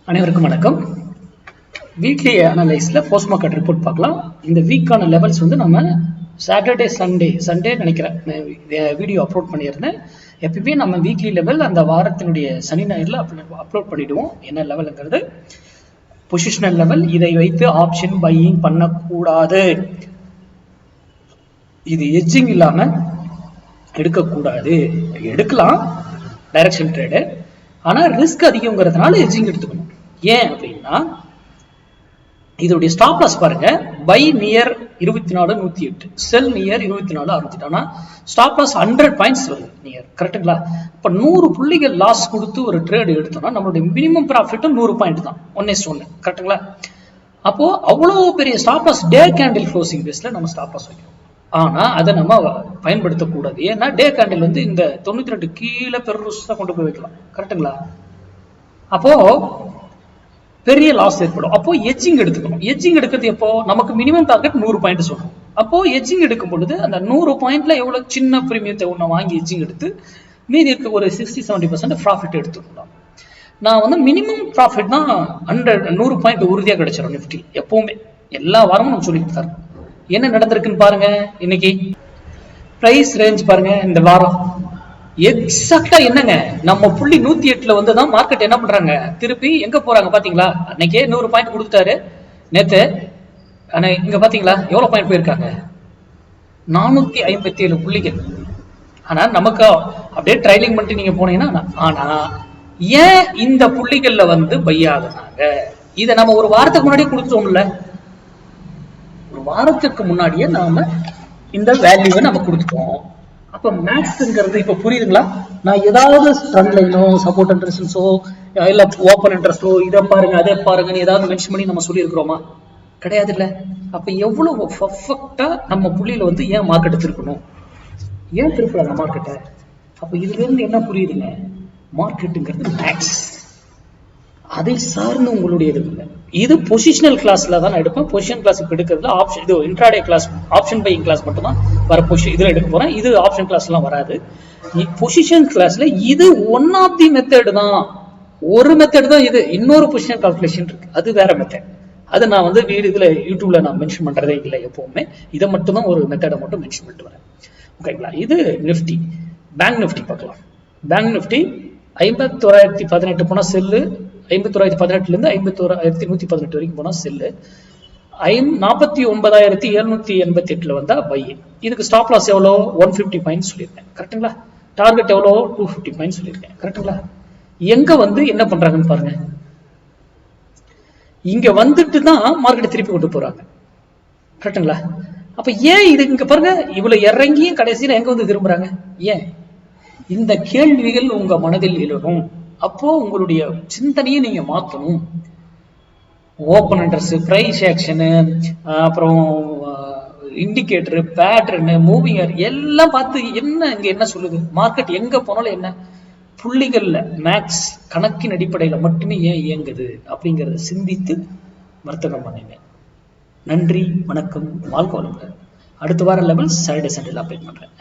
அனைவருக்கும் வணக்கம். Weekly அனலைஸ்ல post market report பார்க்கலாம். இந்த வீக்கான லெவல்ஸ் வந்து நம்ம சாட்டர்டே சண்டே நினைக்கிறேன் வீடியோ அப்லோட் பண்ணியிருந்தேன். எப்பயுமே நம்ம வீக்லி லெவல் அந்த வாரத்தினுடைய சனி ஞாயிறுல அப்லோட் பண்ணிடுவோம். என்ன லெவலுங்கிறது பொசிஷனல் லெவல். இதை வைத்து ஆப்ஷன் பையிங் பண்ணக்கூடாது. இது எட்ஜிங் இல்லாம எடுக்கக்கூடாது. எடுக்கலாம் டைரக்ஷன் ட்ரேடு, ஆனா ரிஸ்க் அதிகங்கிறதுனால எட்ஜிங் எடுத்துக்கணும். ஏன் அப்படின்னா இதோடைய ஸ்டாப் லாஸ் பாருங்க, பை நியர் 24,108, செல் நியர் 24,608. ஆனா ஸ்டாப் லாஸ் 100 பாயிண்ட்ஸ் வருது நியர், கரெக்டுங்களா? இப்ப 100 புள்ளிகள் லாஸ் கொடுத்து ஒரு ட்ரேடு எடுத்தோம்னா நம்மளுடைய மினிமம் ப்ராஃபிட்டும் 100 பாயிண்ட் தான், 1:1, கரெக்டுங்களா? அப்போ அவ்வளவு பெரிய stop loss day candle closing பேஸ்ல நம்ம ஸ்டாப் லாஸ் வைக்கிறோம். ஆனா அதை நம்ம பயன்படுத்தக்கூடாது. ஏன்னா டே கேண்டில் வந்து இந்த 92 கீழே பெருசா கொண்டு போய் வைக்கலாம், கரெக்டுங்களா? அப்போ பெரிய லாஸ் ஏற்படும். அப்போ எட்ஜிங் எடுத்துக்கணும். எட்ஜிங் எடுக்கிறது எப்போ? நமக்கு மினிமம் டார்கெட் 100 பாயிண்ட் சொல்லணும். அப்போ எட்ஜிங் எடுக்கும் பொழுது அந்த 100 பாயிண்ட்ல எவ்வளவு சின்ன பிரீமியத்தை ஒன்று வாங்கி எட்ஜிங் எடுத்து மீதி இருக்க ஒரு 60-70% ப்ராஃபிட் எடுத்துக்கலாம். நான் வந்து மினிமம் ப்ராஃபிட் தான் 100 பாயிண்ட் உறுதியாக கிடைச்சிடும் நிஃப்டி. எப்பவுமே எல்லா வாரமும் நம்ம சொல்லிட்டு தரோம். என்ன நடந்திருக்குன்னு பாருங்க. இன்னைக்கு பிரைஸ் ரேஞ்ச் பாருங்க. இந்த வாரம் எக்ஸாக்டா என்னங்க, நம்ம புள்ளி 108ல வந்துதான் மார்க்கெட் என்ன பண்றாங்க, திருப்பி எங்க போறாங்க பாத்தீங்களா? அன்னைக்கே 100 பாயிண்ட் கொடுத்துட்டாரு நேத்து. ஆனா இங்க பாத்தீங்களா எவ்வளவு பாயிண்ட் போயிருக்காங்க? 457 புள்ளிகள். ஆனா நமக்கு அப்படியே ட்ரைலிங் பண்ணிட்டு நீங்க போனீங்கன்னா, ஆனா ஏன் இந்த புள்ளிகள்ல வந்து பையாகுனாங்க? இதை நம்ம ஒரு வாரத்துக்கு முன்னாடியே கொடுத்துட்டோம்ல. ஒரு வாரத்துக்கு முன்னாடியே நாம இந்த வேல்யூவை நம்ம கொடுத்துட்டோம். அப்ப மேக்ஸ்ங்கிறது இப்ப புரியுதுங்களா? நான் ஏதாவது ட்ரெண்ட் லைனோ சப்போர்ட் அண்ட் ரெசிஸ்டன்ஸோ இல்ல ஓப்பன் இன்ட்ரெஸ்டோ இதை பாருங்க அதை பாருங்கன்னு ஏதாவது மென்ஷன் பண்ணி நம்ம சொல்லி இருக்கிறோமா? கிடையாது இல்ல. அப்ப எவ்வளவு பர்ஃபெக்டா நம்ம புள்ளியில வந்து ஏன் மார்க்கெட் திருப்பணும், ஏன் திருப்புறாங்க மார்க்கெட்டை? அப்ப இதுல இருந்து என்ன புரியுதுங்க, மார்க்கெட்டுங்கிறது மேக்ஸ், அதை சார்ந்து உங்களுடையது இல்லை. இது பொசிஷனல் கிளாஸ்ல தான் நான் எடுப்பேன். பொசிஷன் கிளாஸ் இப்ப எடுக்கிறதுல ஆப்ஷன், இது intraday class, option buying class மட்டும் தான் வர பொசிஷன் இதுல எடுக்க போறேன். இது ஆப்ஷன் கிளாஸ் எல்லாம் வராது. பொசிஷன் கிளாஸ்ல இது ஒன் ஆஃப் தி மெத்தட் தான். ஒரு மெத்தட் தான் இது. இன்னொரு பொசிஷன் கால்குலேஷன் இருக்கு, அது வேற மெத்தட். அது நான் வந்து இதுல யூடியூப்ல நான் மென்ஷன் பண்றதே இல்லை எப்பவுமே. இதை மட்டும் தான் ஒரு மெத்தடை மட்டும் மென்ஷன் பண்ணிட்டு வரேன். ஓகேங்களா? இது நிஃப்டி. பேங்க் நிஃப்டி பார்க்கலாம். பேங்க் நிஃப்டி 51,018 போனா செல்லு, 51,018 இருந்து 51,118 வரைக்கும் போனா செல்லு, 49,788 வந்தா பை. இதுக்கு ஸ்டாப் லாஸ் எவ்வளோ? 150 பாயிண்ட் சொல்லியிருக்கேன், கரெக்டுங்களா? டார்கெட் எவ்வளோ? 250 பாயிண்ட் சொல்லியிருக்கேன், கரெக்டுங்களா? எங்க வந்து என்ன பண்றாங்கன்னு பாருங்க. இங்க வந்துட்டு தான் மார்க்கெட் திருப்பி கொண்டு போறாங்க, கரெக்டுங்களா? அப்ப ஏன் இது இங்க பாருங்க, இவ்வளவு இறங்கியும் கடைசியில எங்க வந்து திரும்புறாங்க? ஏன்? இந்த கேள்விகள் உங்க மனதில் எழுணும். அப்போ உங்களுடைய சிந்தனையை நீங்க மாத்தணும். ஓப்பன் இன்ட்ரெஸ்ட், பிரைஸ் ஆக்ஷனு, அப்புறம் இண்டிகேட்டர், பேட்டர்னு, மூவிங் எல்லாம் பார்த்து என்ன இங்க என்ன சொல்லுது, மார்க்கெட் எங்க போனாலும் என்ன புள்ளிகள்ல மேக்ஸ் கணக்கின் அடிப்படையில மட்டுமே ஏன் இயங்குது அப்படிங்கறத சிந்தித்து வர்த்தகம் பண்ணுங்க. நன்றி, வணக்கம், வாழ்க்கை வளமுடன். அடுத்த வார லெவல் சாட்டர்டே சண்டேல அப்டேட் பண்றேன்.